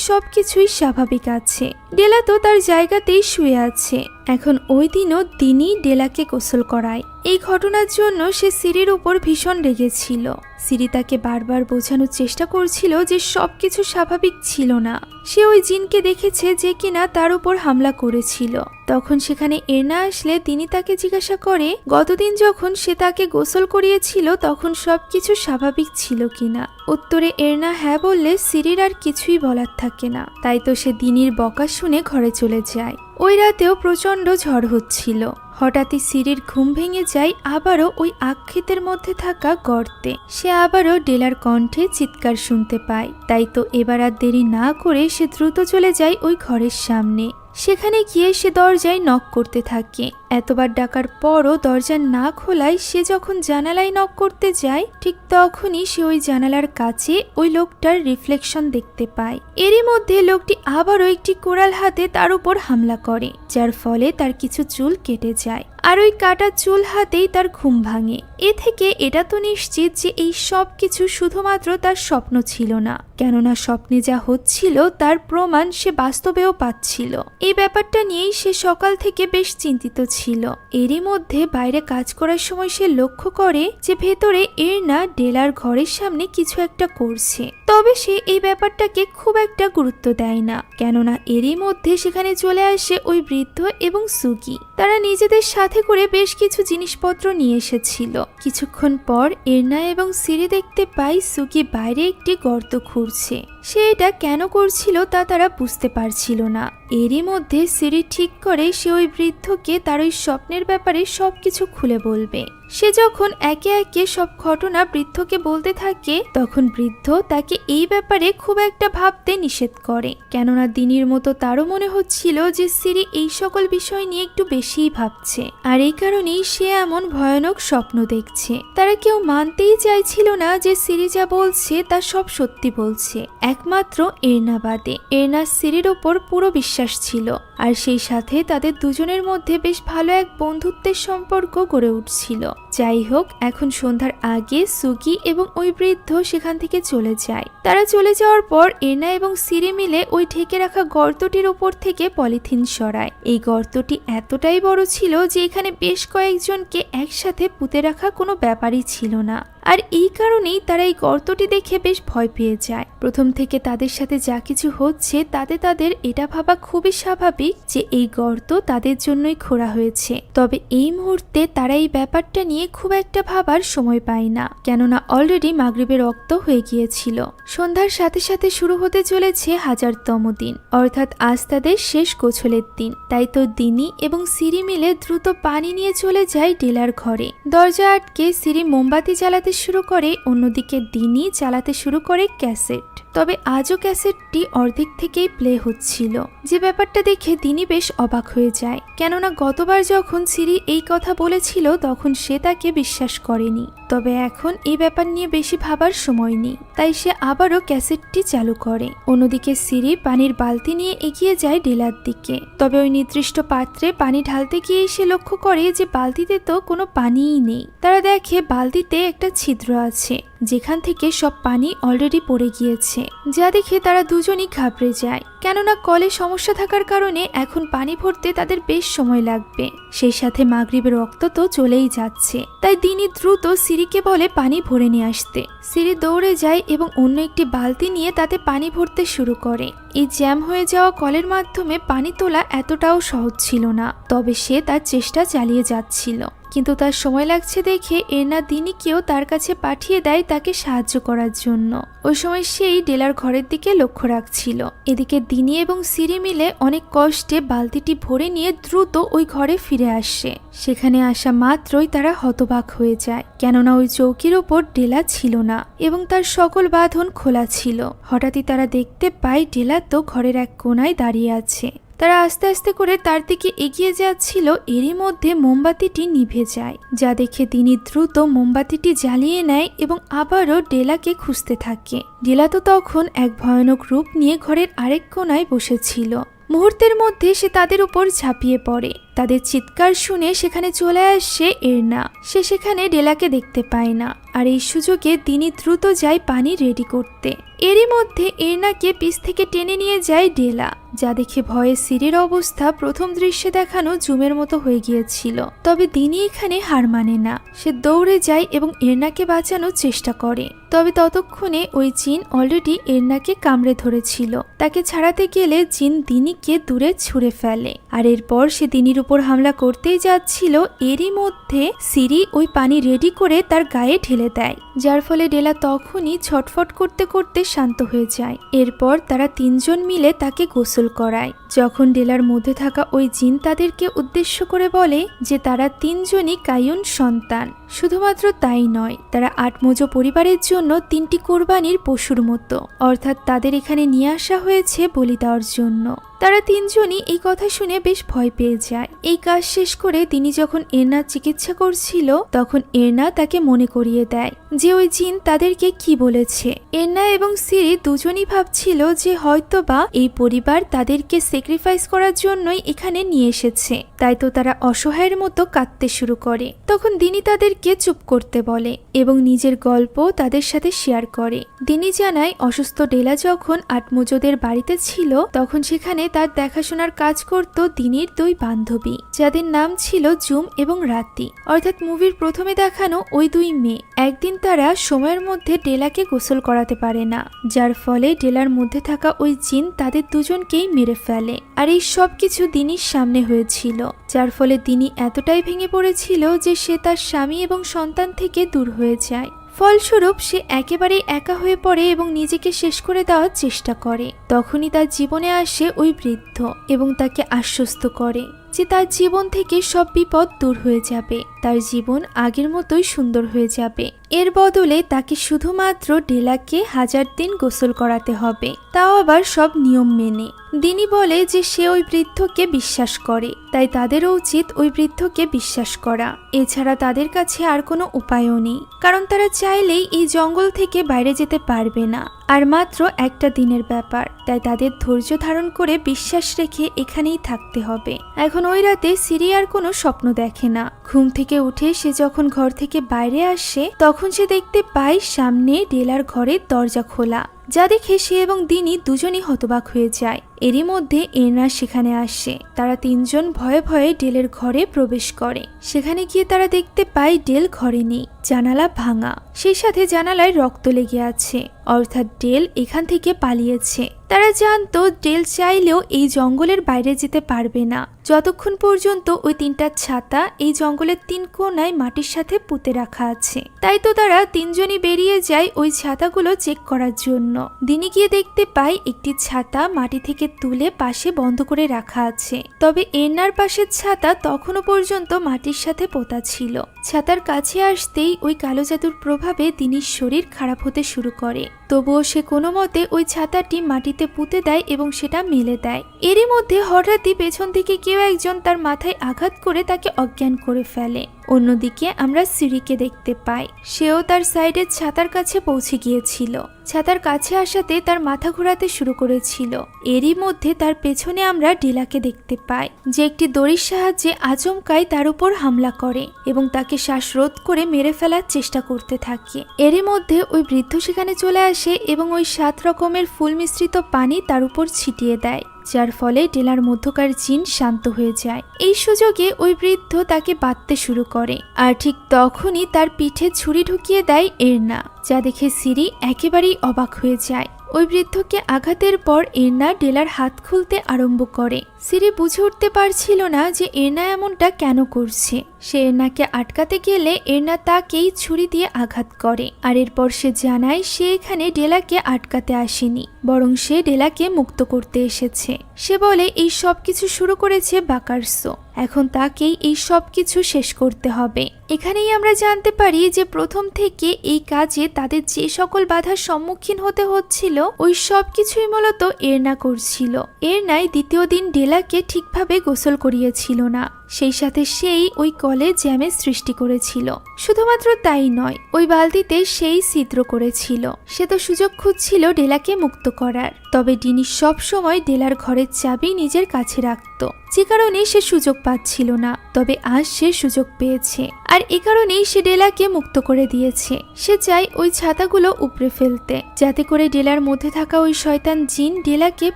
সবকিছুই স্বাভাবিক আছে। ডেলা তো তার জায়গাতেই শুয়ে আছে। এখন ওই দিনও দিনি ডেলাকে গোসল করায়। এই ঘটনার জন্য সে সিরির উপর ভীষণ রেগেছিল। সিরি তাকে বারবার বোঝানোর চেষ্টা করছিল যে সবকিছু স্বাভাবিক ছিল না। সে ওই জিনকে দেখেছে যে কিনা তার উপর হামলা করেছিল। তখন সেখানে এরনা আসলে তিনি তাকে জিজ্ঞাসা করে গতদিন যখন সে তাকে গোসল করিয়েছিল তখন সবকিছু স্বাভাবিক ছিল কিনা। উত্তরে এরনা হ্যাঁ বললে সিরির আর কিছুই বলার থাকে না। তাই তো সে দিনির বকা শুনে ঘরে চলে যায়। ওই রাতেও প্রচন্ড ঝড় হচ্ছিল। হঠাৎই সিরির ঘুম ভেঙে যায় আবারও ওই আক্ষেতের মধ্যে থাকা গর্তে। সে আবারও ডেলার কণ্ঠে চিৎকার শুনতে পায়। তাই তো এবার আর দেরি না করে সে দ্রুত চলে যায় ওই ঘরের সামনে। সেখানে গিয়ে সে দরজায় নক করতে থাকে। এতবার ডাকার পরও দরজা না খোলায় সে যখন জানালায় নক করতে যায় ঠিক তখনই সে ওই জানালার কাছে ওই লোকটার রিফ্লেকশন দেখতে পায়। এরই মধ্যে লোকটি আবারও একটি কোড়াল হাতে তার উপর হামলা করে, যার ফলে তার কিছু চুল কেটে যায়। আর ওই কাটা চুল হাতেই তার ঘুম ভাঙে। এ থেকে এটা তো নিশ্চিত যে এই সব কিছু শুধুমাত্র তার স্বপ্ন ছিল না, কেননা স্বপ্নে যা হচ্ছিল তার প্রমাণ সে বাস্তবেও পাচ্ছিল। এই ব্যাপারটা নিয়েই সে সকাল থেকে বেশ চিন্তিত ছিল। এরই মধ্যে বাইরে কাজ করার সময় সে লক্ষ্য করে যে ভেতরে এরনা ডেলার ঘরের সামনে কিছু একটা করছে। তবে সে এই ব্যাপারটাকে খুব একটা গুরুত্ব দেয় না, কেননা এরই মধ্যে সেখানে চলে আসে ওই বৃদ্ধ এবং সুগি। তারা নিজেদের সাথে করে বেশ কিছু জিনিসপত্র নিয়ে এসেছিল। কিছুক্ষণ পর এরনা এবং সিরি দেখতে পায় সুগি বাইরে একটি গর্ত খুঁড়ছে। সে এটা কেন করছিল তা তারা বুঝতে পারছিল না। এরই মধ্যে সিরি ঠিক করে সে ওই বৃদ্ধকে তার ওই স্বপ্নের ব্যাপারে সবকিছু খুলে বলবে। সে যখন একে একে সব ঘটনা বৃদ্ধকে বলতে থাকে তখন বৃদ্ধ তাকে এই ব্যাপারে খুব একটা ভাবতে নিষেধ করে, কেননা দিনের মতো তারও মনে হচ্ছিল যে সিরি এই সকল বিষয় নিয়ে একটু বেশিই ভাবছে। আর এই কারণেই সে এমন ভয়ানক স্বপ্ন দেখছে। তারা কেউ মানতেই চাইছিল না যে সিরি যা বলছে তা সব সত্যি বলছে, একমাত্র এরনা বাদে। এরনা সিরির ওপর পুরো বিশ্বাস ছিল, আর সেই সাথে তাদের দুজনের মধ্যে বেশ ভালো এক বন্ধুত্বের সম্পর্ক গড়ে উঠছিল। যাই হোক, এখন সন্ধ্যার আগে সুগি এবং ওই বৃদ্ধ সেখান থেকে চলে যায়। তারা চলে যাওয়ার পর এরনা এবং সিরি মিলে ওই ঢেকে রাখা গর্তটির উপর থেকে পলিথিন সরায়। এই গর্তটি এতটাই বড় ছিল যে এখানে বেশ কয়েকজনকে একসাথে পুঁতে রাখা কোনো ব্যাপারই ছিল না। আর এই কারণেই তারা এই গর্তটি দেখে বেশ ভয় পেয়ে যায়। প্রথম থেকে তাদের সাথে যা কিছু হচ্ছে তাতে তাদের এটা ভাবা খুবই স্বাভাবিক যে এই গর্ত তাদের জন্যই খোঁড়া হয়েছে। তবে এই মুহূর্তে তারা এই ব্যাপারটা নিয়ে খুব একটা ভাবার সময় পায় না, কেননা অলরেডি মাগরিবের রক্ত হয়ে গিয়েছিল। সন্ধ্যার সাথে সাথে শুরু হতে চলেছে 1000তম দিন, অর্থাৎ আজ তাদের শেষ গোছলের দিন। তাই তো দিনি এবং সিরি মিলে দ্রুত পানি নিয়ে চলে যায় ডেলার ঘরে। দরজা আটকে সিরি মোমবাতি জ্বালাতে শুরু করে, অন্যদিকে দিনি চালাতে শুরু করে ক্যাসেট। তবে আজও ক্যাসেটটি অর্ধেক থেকেই প্লে হচ্ছিল, যে ব্যাপারটা দেখে দিনি বেশ অবাক হয়ে যায়, কেননা গতবার যখন সিরি এই কথা বলেছিল তখন সে তাকে বিশ্বাস করেনি। তবে এখন এই ব্যাপার নিয়ে বেশি ভাবার সময় নেই, তাই সে আবারও ক্যাসেটটি চালু করে। অন্যদিকে সিরি পানির বালতি নিয়ে এগিয়ে যায় ডেলার দিকে। তবে ওই নির্দিষ্ট পাত্রে পানি ঢালতে গিয়ে সে লক্ষ্য করে যে বালতিতে তো কোনো পানিই নেই। তারা দেখে বালতিতে একটা ছিদ্র আছে, যেখান থেকে সব পানি অলরেডি পড়ে গিয়েছে, যা দেখে তারা দুজনই ঘাবড়ে যায়। কেননা কলে সমস্যা থাকার কারণে এখন পানি ভরতে তাদের বেশ সময় লাগবে। সেই সাথে মাগরিবের রক্ত তো চলেই যাচ্ছে। তাই দিনি দ্রুত সিরিকে বলে পানি ভরে নিয়ে আসতে। সিরি দৌড়ে যায় এবং অন্য একটি বালতি নিয়ে তাতে পানি ভরতে শুরু করে। এই জ্যাম হয়ে যাওয়া কলের মাধ্যমে পানি তোলা এতটাও সহজ ছিল না, তবে সে তার চেষ্টা চালিয়ে যাচ্ছিল। কিন্তু তার সময় লাগছে দেখে এরনা দিনিকেও তার কাছে পাঠিয়ে দেয় তাকে সাহায্য করার জন্য। ওই সময় সেই ডেলার ঘরের দিকে লক্ষ্য রাখছিল। এদিকে দিনি এবং সিরি মিলে অনেক কষ্টে বালতিটি ভরে নিয়ে দ্রুত ওই ঘরে ফিরে আসে। সেখানে আসা মাত্রই তারা হতবাক হয়ে যায়, কেননা ওই চৌকির ওপর ডেলা ছিল না এবং তার সকল বাঁধন খোলা ছিল। হঠাৎই তারা দেখতে পায় ডেলা তো ঘরের এক কোণায় দাঁড়িয়ে আছে। তারা আস্তে আস্তে করে তার দিকে এগিয়ে যাচ্ছিল, এরই মধ্যে মোমবাতিটি নিভে যায়, যা দেখে তিনি দ্রুত মোমবাতিটি জ্বালিয়ে নেয় এবং আবারও ডেলাকে খুঁজতে থাকে। ডেলা তো তখন এক ভয়ানক রূপ নিয়ে ঘরের আরেক কোণায় বসেছিল। মুহূর্তের মধ্যে সে তাদের উপর ঝাঁপিয়ে পড়ে। তাদের চিৎকার শুনে সেখানে চলে আসে এরনা। সে সেখানে ডেলাকে দেখতে পায় না, আর এই সুযোগে তিনি দ্রুত যায় পানি রেডি করতে। এরই মধ্যে এরনাকে পিছ থেকে টেনে নিয়ে যায় ডেলা, যা দেখে ভয়ে সিরির অবস্থা প্রথম দৃশ্যে দেখানো জুমের মতো হয়ে গিয়েছিল। তবে দিনি এখানে হার মানে না। সে দৌড়ে যায় এবং এরনাকে বাঁচানোর চেষ্টা করে। তবে ততক্ষণে ওই জিন অলরেডি এরনাকে কামড়ে ধরেছিল। তাকে ছাড়াতে গেলে জিন দিনিকে দূরে ছুঁড়ে ফেলে, আর এরপর সে দিনির উপর হামলা করতেই যাচ্ছিল। এরই মধ্যে সিরি ওই পানি রেডি করে তার গায়ে ঢেলে দেয়, যার ফলে ডেলা তখনই ছটফট করতে করতে শান্ত হয়ে যায়। এরপর তারা তিনজন মিলে তাকে গোসল করায়। যখন ডেলার মধ্যে থাকা ওই জিন তাদেরকে উদ্দেশ্য করে বলে যে তারা তিনজনই কায়ুন সন্তান। শুধুমাত্র তাই নয়, তারা আটমোজো পরিবারের জন্য 3টি কোরবানির পশুর মতো, অর্থাৎ তাদের এখানে নিয়ে আসা হয়েছে বলি দেওয়ার জন্য। তারা তিনজনই এই কথা শুনে বেশ ভয় পেয়ে যায়। এই কাজ শেষ করে তিনি যখন এরনার চিকিৎসা করছিল, তখন এরনা তাকে মনে করিয়ে দেয় যে ওই জিন তাদেরকে কি বলেছে। এরনা এবং সিরি দুজনই ভাবছিল যে হয়তোবা এই পরিবার তাদেরকে স্যাক্রিফাইস করার জন্যই এখানে নিয়ে এসেছে। তাই তো তারা অসহায়ের মতো কাঁদতে শুরু করে। তখন দিনি তাদেরকে চুপ করতে বলে এবং নিজের গল্প তাদের সাথে শেয়ার করে। দিনি জানায় অসুস্থ ডেলা যখন আটমোজোদের বাড়িতে ছিল, তখন সেখানে তার দেখাশোনার কাজ করত দিনির 2 বান্ধবী, যাদের নাম ছিল জুম এবং রাতি, অর্থাৎ মুভির প্রথমে দেখানো ওই 2 মেয়ে। একদিন তারা সময়ের মধ্যে ডেলাকে গোসল করাতে পারে না, যার ফলে ডেলার মধ্যে থাকা ওই জিন তাদের দুজনকেই মেরে ফেলে। আর এই সব কিছু দিনির সামনে হয়েছিল, যার ফলে দিনি এতটাই ভেঙে পড়েছিল যে সে তার স্বামী এবং সন্তান থেকে দূর হয়ে যায়। ফলস্বরূপ সে একেবারেই একা হয়ে পড়ে এবং নিজেকে শেষ করে দেওয়ার চেষ্টা করে। তখনই তার জীবনে আসে ওই বৃদ্ধ এবং তাকে আশ্বস্ত করে যে তার জীবন থেকে সব বিপদ দূর হয়ে যাবে, তার জীবন আগের মতোই সুন্দর হয়ে যাবে। এর বদলে তাকে শুধুমাত্র ডেলাকে 1000 দিন গোসল করাতে হবে, তাও আবার সব নিয়ম মেনে। দিনি বলে যে সে ওই বৃদ্ধকে বিশ্বাস করে, তাই তাদেরও উচিত ওই বৃদ্ধকে বিশ্বাস করা। এছাড়া তাদের কাছে আর কোনো উপায়ও নেই, কারণ তারা চাইলেই এই জঙ্গল থেকে বাইরে যেতে পারবে না। আর মাত্র একটা দিনের ব্যাপার, তাই তাদের ধৈর্য ধারণ করে বিশ্বাস রেখে এখানেই থাকতে হবে। এখন ওই রাতে সিরি আর কোনো স্বপ্ন দেখে না। ঘুম থেকে উঠে সে যখন ঘর থেকে বাইরে আসে, তখন সে দেখতে পায় সামনে ডেলার ঘরের দরজা খোলা, যা দেখে সে এবং দিনি দুজনই হতবাক হয়ে যায়। এরই মধ্যে এরনা সেখানে আসে। তারা তিনজন ভয়ে ভয়ে ডেলের ঘরে প্রবেশ করে। সেখানে গিয়ে তারা দেখতে পায় ডেল ঘরে নেই, জানালা ভাঙা, সেই সাথে জানালায় রক্ত লেগে আছে, অর্থাৎ ডেল এখান থেকে পালিয়েছে। তারা জানতো ডেল চাইলেও এই জঙ্গলের বাইরে যেতে পারবে না, যতক্ষণ পর্যন্ত ওই 3টা ছাতা এই জঙ্গলের 3 কোণায় মাটির সাথে পুঁতে রাখা আছে। তাই তো তারা তিনজনই বেরিয়ে যায় ওই ছাতাগুলো চেক করার জন্য। দিনি গিয়ে দেখতে পায় একটি ছাতা মাটি থেকে তুলে পাশে বন্ধ করে রাখা আছে, তবে এরনার পাশের ছাতা তখনও পর্যন্ত মাটির সাথে পোতা ছিল। ছাতার কাছে আসতেই ওই কালো জাদুর প্রভাবে দিনির শরীর খারাপ হতে শুরু করে। তবুও সে কোনো মতে ওই ছাতাটি মাটিতে পুঁতে দেয় এবং সেটা মেলে দেয়। এরই মধ্যে হঠাৎই পেছন থেকে কেউ একজন তার মাথায় আঘাত করে তাকে অজ্ঞান করে ফেলে। অন্যদিকে আমরা সিরিকে দেখতে পাই, সেও তার সাইডের ছাতার কাছে পৌঁছে গিয়েছিল। ছাতার কাছে আসাতে তার মাথা ঘোরাতে শুরু করেছিল। এরই মধ্যে তার পেছনে আমরা ডেলাকে দেখতে পাই, যে একটি দড়ির সাহায্যে আচমকাই তার উপর হামলা করে এবং তাকে তাকে শ্বাসরোধ করে মেরে ফেলার চেষ্টা করতে থাকে। এরই মধ্যে ওই বৃদ্ধ সেখানে চলে আসে এবং ওই 7 রকমের ফুল মিশ্রিত পানি তার উপর ছিটিয়ে দেয়, যার ফলে ডেলার মধ্যকার জিন শান্ত হয়ে যায়। এই সুযোগে ওই বৃদ্ধ তাকে বাঁধতে শুরু করে, আর ঠিক তখনই তার পিঠে ছুরি ঢুকিয়ে দেয় এরনা, যা দেখে সিরি একেবারেই অবাক হয়ে যায়। ওই বৃদ্ধকে আঘাতের পর এরনা ডেলার হাত খুলতে আরম্ভ করে। সিরি বুঝে উঠতে পারছিল না যে এরনা এমনটা কেন করছে। সে এরনাকে আটকাতে গেলে এরনা তাকেই ছুরি দিয়ে আঘাত করে, আর এরপর সে জানায় সে এখানে ডেলাকে আটকাতে আসেনি, বরং সে ডেলাকে মুক্ত করতে এসেছে। সে বলে এই সব কিছু শুরু করেছে বাকারসো, এখন তাকেই এই সব কিছু শেষ করতে হবে। এখানেই আমরা জানতে পারি যে প্রথম থেকে এই কাজে তাদের যে সকল বাধার সম্মুখীন হতে হচ্ছিল ওই সব কিছুই মূলত এরনা করছিল। এরনাই দ্বিতীয় দিন ডেলাকে ঠিকভাবে গোসল করিয়েছিল না, সেই সাথে সেই ওই কলে জ্যামের সৃষ্টি করেছিল। শুধুমাত্র তাই নয়, ওই বালতিতে সেই ছিদ্র করেছিল। সে তো সুযোগ খুঁজছিল ডেলাকে মুক্ত করার, তবে ডিনি সব সময় ডেলার ঘরের চাবি নিজের কাছে রাখত, যে কারণে সে সুযোগ পাচ্ছিল না। তবে আজ সে সুযোগ পেয়েছে, আর এ কারণেই সে ডেলাকে মুক্ত করে দিয়েছে। সে চায় ওই ছাতাগুলো উপড়ে ফেলতে, যাতে করে ডেলার মধ্যে থাকা ওই শয়তান জিন ডেলাকে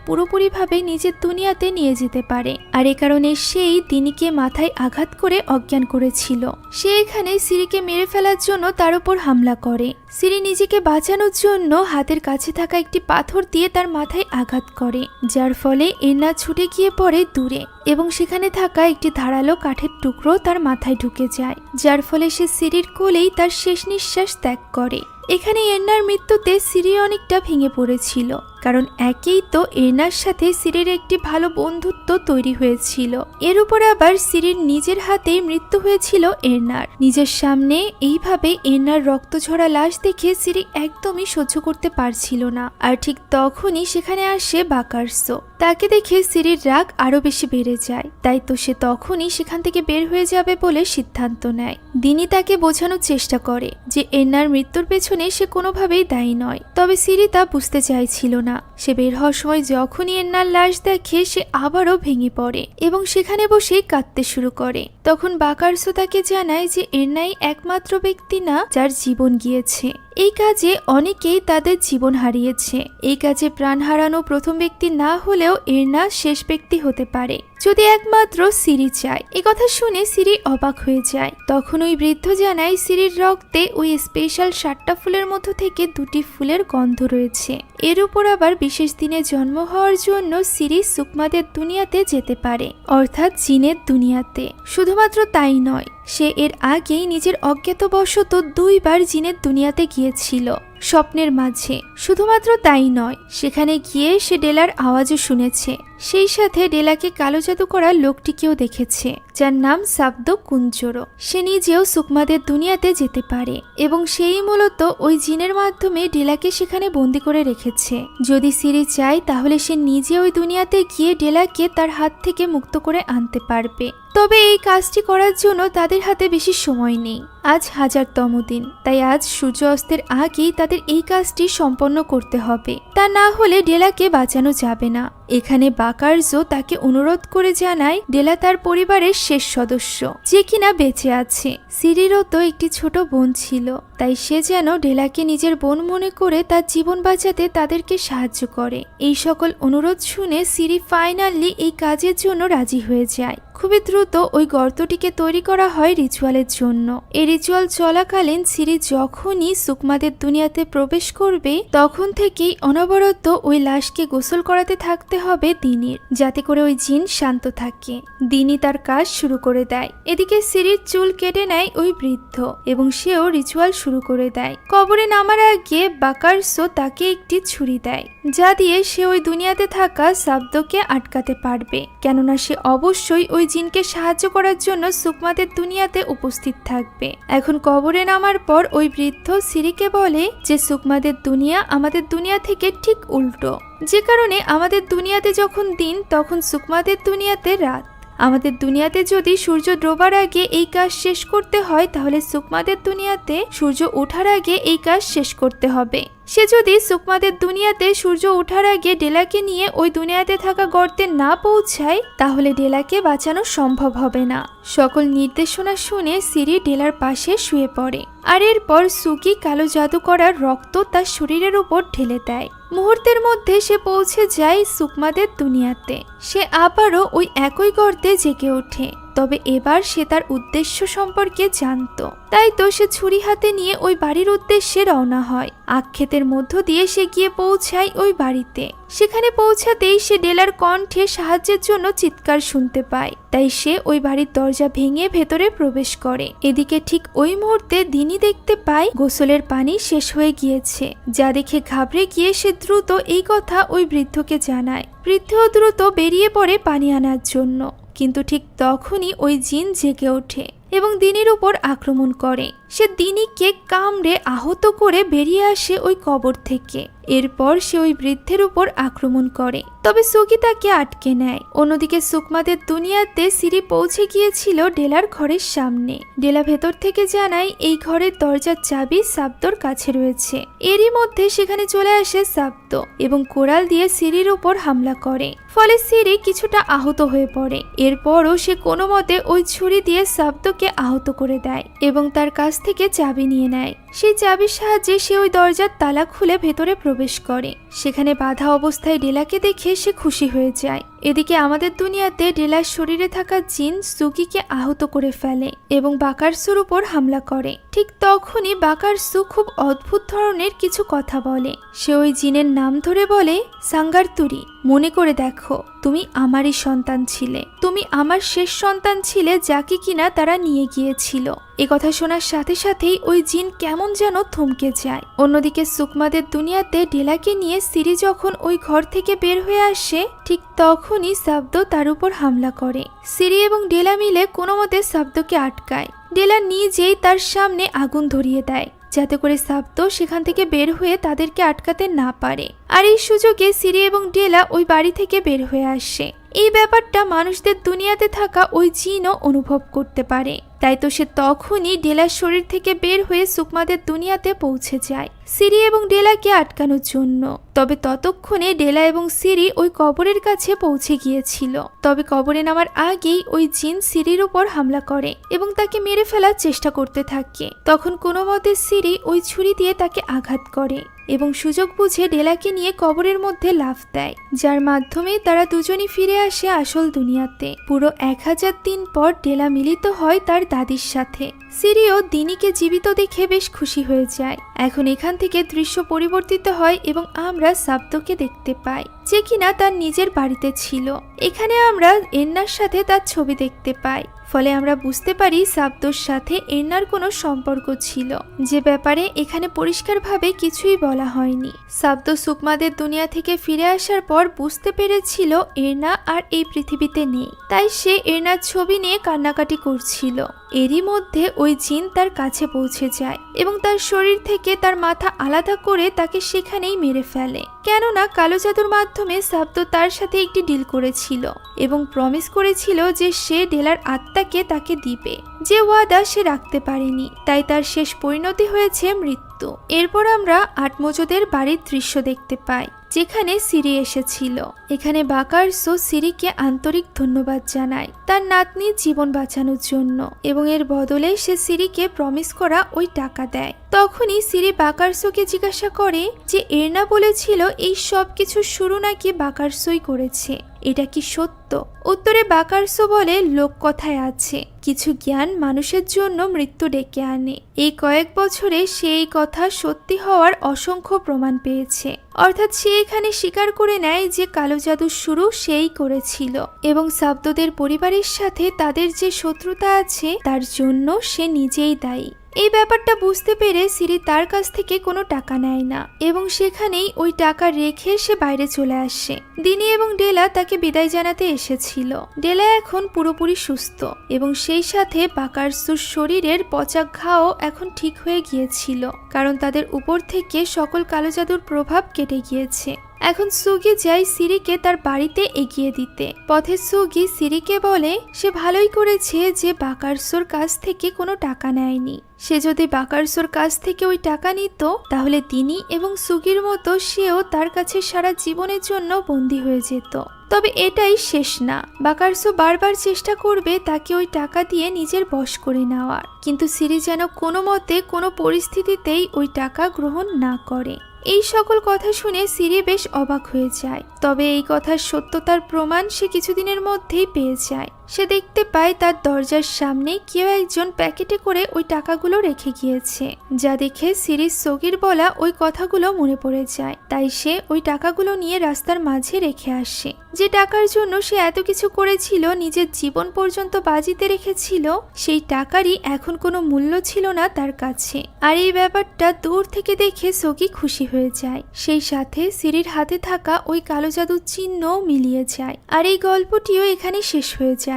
পুরোপুরিভাবে নিজের দুনিয়াতে নিয়ে যেতে পারে। আর এ কারণে সেই দিনিকে মাথায় আঘাত করে অজ্ঞান করেছিল। সে এখানে সিরিকে মেরে ফেলার জন্য তার উপর হামলা করে। সিরি নিজেকে বাঁচানোর জন্য হাতের কাছে থাকা একটি পাথর দিয়ে তার মাথায় আঘাত করে, যার ফলে এরনা ছুটে গিয়ে পড়ে দূরে এবং সেখানে থাকা একটি ধারালো কাঠের টুকরো তার মাথায় ঢুকে যায়, যার ফলে সে সিরির কোলেই তার শেষ নিঃশ্বাস ত্যাগ করে। এখানে এরনার মৃত্যুতে সিরি অনেকটা ভেঙে পড়েছিল, কারণ একেই তো এরনার সাথে সিরির একটি ভালো বন্ধুত্ব তৈরি হয়েছিল। এর উপর আবার সিরির নিজের হাতেই মৃত্যু হয়েছিল এরনার নিজের সামনে। এইভাবে এরনার রক্ত ঝরা লাশ দেখে সিরি একদমই সহ্য করতে পারছিল না। আর ঠিক তখনই সেখানে আসে বাকারসো। তাকে দেখে সিরির রাগ আরো বেশি বেড়ে যায়, তাই তো সে তখনই সেখান থেকে বের হয়ে যাবে বলে সিদ্ধান্ত নেয়। দিনি তাকে বোঝানোর চেষ্টা করে যে এরনার মৃত্যুর পেছনে সে কোনোভাবেই দায়ী নয়, তবে সিরি তা বুঝতে চাইছিল না। সে বের হওয়ার সময় যখনই এরনার লাশ দেখে সে আবারও ভেঙে পড়ে এবং সেখানে বসে কাঁদতে শুরু করে। তখন বাকারসো তাকে জানায় যে এরনাই একমাত্র ব্যক্তি না যার জীবন গিয়েছে। এই কাজে অনেকেই তাদের জীবন হারিয়েছে। এই কাজে প্রাণ হারানো প্রথম ব্যক্তি না হলেও এরনা শেষ ব্যক্তি হতে পারে, যদি একমাত্র সিরি চায়। এ কথা শুনে সিরি অবাক হয়ে যায়। তখন ওই বৃদ্ধ জানায় সিরির রক্তে ওই স্পেশাল 7টা ফুলের মধ্য থেকে 2টি ফুলের গন্ধ রয়েছে। এর উপর আবার বিশেষ দিনে জন্ম হওয়ার জন্য সিরি সুকমাদের দুনিয়াতে যেতে পারে, অর্থাৎ জিনের দুনিয়াতে। শুধুমাত্র তাই নয়, সে এর আগেই নিজের অজ্ঞাতবশত 2 বার জিনের দুনিয়াতে গিয়েছিল স্বপ্নের মাঝে। শুধুমাত্র তাই নয়, সেখানে গিয়ে সে ডেলার আওয়াজও শুনেছে, সেই সাথে ডেলাকে কালো জাদু করা লোকটিকেও দেখেছে, যার নাম সাবদো কুঞ্জরো। সে নিজেও সুকমাদের দুনিয়াতে যেতে পারে এবং সেই মূলত ওই জিনের মাধ্যমে ডেলাকে সেখানে বন্দি করে রেখেছে। যদি সিরি চায় তাহলে সে নিজে ওই দুনিয়াতে গিয়ে ডেলাকে তার হাত থেকে মুক্ত করে আনতে পারবে। তবে এই কাজটি করার জন্য তাদের হাতে বেশি সময় নেই। আজ 1000তম দিন, তাই আজ সূর্য অস্তের আগেই তাদের এই কাজটি সম্পন্ন করতে হবে, তা না হলে ডেলাকে বাঁচানো যাবে না। এখানে বাকারসো তাকে অনুরোধ করে জানায় ডেলা তার পরিবারের শেষ সদস্য, যে কিনা বেঁচে আছে। সিরিরও তো একটি ছোট বোন ছিল, তাই সে যেন ডেলাকে নিজের বোন মনে করে তার জীবন বাঁচাতে তাদেরকে সাহায্য করে। এই সকল অনুরোধ শুনে সিরি ফাইনালি এই কাজের জন্য রাজি হয়ে যায়। খুবই দ্রুত ওই গর্তটিকে তৈরি করা হয় রিচুয়ালের জন্য। এই রিচুয়াল চলাকালীন সিরি যখনই সুকমাদের দুনিয়াতে প্রবেশ করবে তখন থেকেই অনবরত ওই লাশকে গোসল করাতে থাকতে হবে দিনির, যাতে করে ওই জিন শান্ত থাকে। দিনি তার কাজ শুরু করে দেয়। এদিকে সিরির চুল কেটে নেয় ওই বৃদ্ধ এবং সেও রিচুয়াল শুরু করে দেয়। কবরে নামার আগে বাকারসো তাকে একটি ছুরি দেয়, যা দিয়ে সে ওই দুনিয়াতে থাকা সাবদোকে আটকাতে পারবে, কেননা সে অবশ্যই ওই জিনকে সাহায্য করার জন্য সুকমাদের দুনিয়াতে উপস্থিত থাকবে। এখন কবরে নামার পর ওই বৃদ্ধ সিরিকে বলে যে সুকমাদের দুনিয়া আমাদের দুনিয়া থেকে ঠিক উল্টো, যে কারণে আমাদের দুনিয়াতে যখন দিন তখন সুকমাদের দুনিয়াতে রাত। আমাদের দুনিয়াতে যদি সূর্য ডোবার আগে এই কাজ শেষ করতে হয় তাহলে সুকমাদের দুনিয়াতে সূর্য ওঠার আগে এই কাজ শেষ করতে হবে। সে যদি সুকমাদের দুনিয়াতে সূর্য ওঠার আগে ডেলাকে নিয়ে ওই দুনিয়াতে থাকা গর্তে না পৌঁছায় তাহলে ডেলাকে বাঁচানো সম্ভব হবে না। সকল নির্দেশনা শুনে সিরি ডেলার পাশে শুয়ে পড়ে আর এরপর সুকি কালো জাদু করার রক্ত তার শরীরের উপর ঢেলে দেয়। মুহূর্তের মধ্যে সে পৌঁছে যায় সুকমাদের দুনিয়াতে। সে আবারও ওই একই গর্তে জেগে ওঠে, তবে এবার সে তার উদ্দেশ্য সম্পর্কে জানত। তাই তো সে ছুরি হাতে নিয়ে ওই বাড়ির উদ্দেশ্যে রওনা হয়। আক্ষেতের মধ্য দিয়ে সে গিয়ে পৌঁছায় ওই বাড়িতে। সেখানে পৌঁছাতেই সে ডেলার কণ্ঠে সাহায্যের জন্য চিৎকার শুনতে পায়। তাই সে ওই বাড়ির দরজা ভেঙে ভেতরে প্রবেশ করে। এদিকে ঠিক ওই মুহূর্তে দিনি দেখতে পায় গোসলের পানি শেষ হয়ে গিয়েছে, যা দেখে ঘাবড়ে গিয়ে সে দ্রুত এই কথা ওই বৃদ্ধকে জানায়। বৃদ্ধও দ্রুত বেরিয়ে পড়ে পানি আনার জন্য, কিন্তু ঠিক তখনই ওই জিন জেগে ওঠে এবং দিনির উপর আক্রমণ করে। সে দিনিকে কামড়ে আহত করে বেরিয়ে আসে ওই কবর থেকে। এরপর সে ওই বৃদ্ধের উপর আক্রমণ করে, তবে সুকি তাকে আটকে নেয়। অন্যদিকে সুকমাদের দুনিয়াতে সিরি পৌঁছে গিয়েছিল ডেলার ঘরের সামনে। ডেলা ভেতর থেকে জানায় এই ঘরের দরজার চাবি সাব্দর কাছে রয়েছে। এরই মধ্যে সেখানে চলে আসে সাব্দ এবং কোরাল দিয়ে সিরির উপর হামলা করে। ফলে সিরি কিছুটা আহত হয়ে পড়ে। এরপরও সে কোনো মতে ওই ছুরি দিয়ে সাব্দকে আহত করে দেয় এবং তার কাছ থেকে চাবি নিয়ে নেয়। সেই চাবির সাহায্যে সে ওই দরজার তালা খুলে ভেতরে প্রবেশ করে। সেখানে বাধা অবস্থায় ডেলাকে দেখে সে খুশি হয়ে যায়। এদিকে আমাদের দুনিয়াতে ডেলার শরীরে থাকা জিন সুকিকে আহত করে ফেলে এবং বাকারসুর উপর হামলা করে। ঠিক তখনই বাকারসু খুব অদ্ভুত ধরনের কিছু কথা বলে। সে ওই জিনের নাম ধরে বলে, সাঙ্গারতুরি, মনে করে দেখো, তুমি আমারই সন্তান ছিলে। তুমি আমার শেষ সন্তান ছিলে, যাকে কিনা তারা নিয়ে গিয়েছিল। এ কথা শোনার সাথে সাথেই ওই জিন কেমন যেন থমকে যায়। অন্যদিকে সুকমাদের দুনিয়াতে ডেলাকে নিয়ে সিরি যখন ওই ঘর থেকে বের হয়ে আসে, ঠিক তখনই সাব্দ তার উপর হামলা করে। সিরি এবং ডেলা মিলে কোনো মতে সাব্দকে আটকায়। ডেলা নিজেই তার সামনে আগুন ধরিয়ে দেয়, যাতে করে সাব্দ সেখান থেকে বের হয়ে তাদেরকে আটকাতে না পারে। আর এই সুযোগে সিরি এবং ডেলা ওই বাড়ি থেকে বের হয়ে আসে। এই ব্যাপারটা মানুষদের দুনিয়াতে থাকা ওই জিনও অনুভব করতে পারে। তাই তো সে তখনই ডেলার শরীর থেকে বের হয়ে সুকমাদের দুনিয়াতে পৌঁছে যায় সিরি এবং ডেলাকে আটকানোর জন্য। তবে ততক্ষণে ডেলা এবং সিরি ওই কবরের কাছে পৌঁছে গিয়েছিল। তবে কবরে নামার আগেই ওই জিন সিরির উপর হামলা করে এবং তাকে মেরে ফেলার চেষ্টা করতে থাকে। তখন কোনো মতে সিরি ওই ছুরি দিয়ে তাকে আঘাত করে এবং সুযোগ বুঝে ডেলাকে নিয়ে কবরের মধ্যে লাফ দেয়, যার মাধ্যমে তারা দুজনই ফিরে আসে আসল দুনিয়াতে। পুরো 1000 দিন পর ডেলা মিলিত হয় তার দাদির সাথে। সিরিও দিনিকে জীবিত দেখে বেশ খুশি হয়ে যায়। এখন এখান থেকে দৃশ্য পরিবর্তিত হয় এবং আমরা সাব্দকে দেখতে পাই, যে কিনা তার নিজের বাড়িতে ছিল। এখানে আমরা এন্নার সাথে তার ছবি দেখতে পাই। ফলে আমরা বুঝতে পারি সাব্দর সাথে এন্নার কোনো সম্পর্ক ছিল, যে ব্যাপারে এখানে পরিষ্কারভাবে কিছুই বলা হয়নি। সাব্দ সুকমাদের দুনিয়া থেকে ফিরে আসার পর বুঝতে পেরেছিল এন্না আর এই পৃথিবীতে নেই। তাই সে এন্নার ছবি নিয়ে কান্নাকাটি করছিল। এরই মধ্যে ওই জিন তার কাছে পৌঁছে যায় এবং তার শরীর থেকে তার মাথা আলাদা করে তাকে সেখানেই মেরে ফেলে। কেননা কালো জাদুর মাধ্যমে সাব্দ তার সাথে একটি ডিল করেছিল এবং প্রমিস করেছিল যে সে ডেলার আত্মাকে তাকে দিবে, যে ওয়াদা সে রাখতে পারেনি। তাই তার শেষ পরিণতি হয়েছে মৃত্যু। এরপর আমরা আটমোজদের বাড়ির দৃশ্য দেখতে পাই, যেখানে সিরি এসেছিল। এখানে বাকারসো সিরিকে আন্তরিক ধন্যবাদ জানায় তার নাতনির জীবন বাঁচানোর জন্য এবং এর বদলে সে সিরিকে প্রমিস করা ওই টাকা দেয়। তখনই সিরি বাকারসোকে জিজ্ঞাসা করে যে এরনা বলেছিল এই সব কিছু শুরু নাকি বাকারসোই করেছে, এটা কি সত্য? উত্তরে বাকারসো বলে, লোক কথায় আছে, কিছু জ্ঞান মানুষের জন্য মৃত্যু ডেকে আনে। এই কয়েক বছরে সে এই কথা সত্যি হওয়ার অসংখ্য প্রমাণ পেয়েছে। অর্থাৎ সে এখানে স্বীকার করে নেয় যে কালো জাদুর শুরু সেই করেছিল এবং সাব্দদের পরিবারের সাথে তাদের যে শত্রুতা আছে তার জন্য সে নিজেই দায়ী। এই ব্যাপারটা বুঝতে পেরে সিরি তার কাছ থেকে কোনো টাকা নেয় না এবং সেখানেই ওই টাকা রেখে সে বাইরে চলে আসে। দিনি এবং ডেলা তাকে বিদায় জানাতে এসেছিল। ডেলা এখন পুরোপুরি সুস্থ এবং সেই সাথে বাকারসুর শরীরের পচা ঘাও এখন ঠিক হয়ে গিয়েছিল, কারণ তাদের উপর থেকে সকল কালো জাদুর প্রভাব কেটে গিয়েছে। এখন সুগি যায় সিরিকে তার বাড়িতে এগিয়ে দিতে। পথে সুগি সিরিকে বলে সে ভালোই করেছে যে বাকারসোর কাছ থেকে কোনো টাকা নেয়নি। সে যদি বাকারসোর কাছ থেকে ওই টাকা নিত তাহলে তিনি এবং সুগির মতো সেও তার কাছে সারা জীবনের জন্য বন্দী হয়ে যেত। তবে এটাই শেষ না, বাকারসো বারবার চেষ্টা করবে তাকে ওই টাকা দিয়ে নিজের বশ করে নেওয়ার, কিন্তু সিরি যেন কোনো মতে কোনো পরিস্থিতিতেই ওই টাকা গ্রহণ না করে। এই সকল কথা শুনে সিরি বেশ অবাক হয়ে যায়। তবে এই কথার সত্যতার প্রমাণ সে কিছুদিনের মধ্যেই পেয়ে যায়। সে দেখতে পায় তার দরজার সামনে কেউ একজন প্যাকেটে করে ওই টাকাগুলো রেখে গিয়েছে, যা দেখে সিরির সগির বলা ওই কথাগুলো মনে পড়ে যায়। তাই সে ওই টাকাগুলো নিয়ে রাস্তার মাঝে রেখে আসে। যে টাকার জন্য সে এত কিছু করেছিল, নিজের জীবন পর্যন্ত বাজিতে রেখেছিল, সেই টাকারই এখন কোনো মূল্য ছিল না তার কাছে। আর এই ব্যাপারটা দূর থেকে দেখে সগি খুশি হয়ে যায়। সেই সাথে সিরির হাতে থাকা ওই কালো জাদুর চিহ্নও মিলিয়ে যায়। আর এই গল্পটিও এখানে শেষ হয়ে যায়।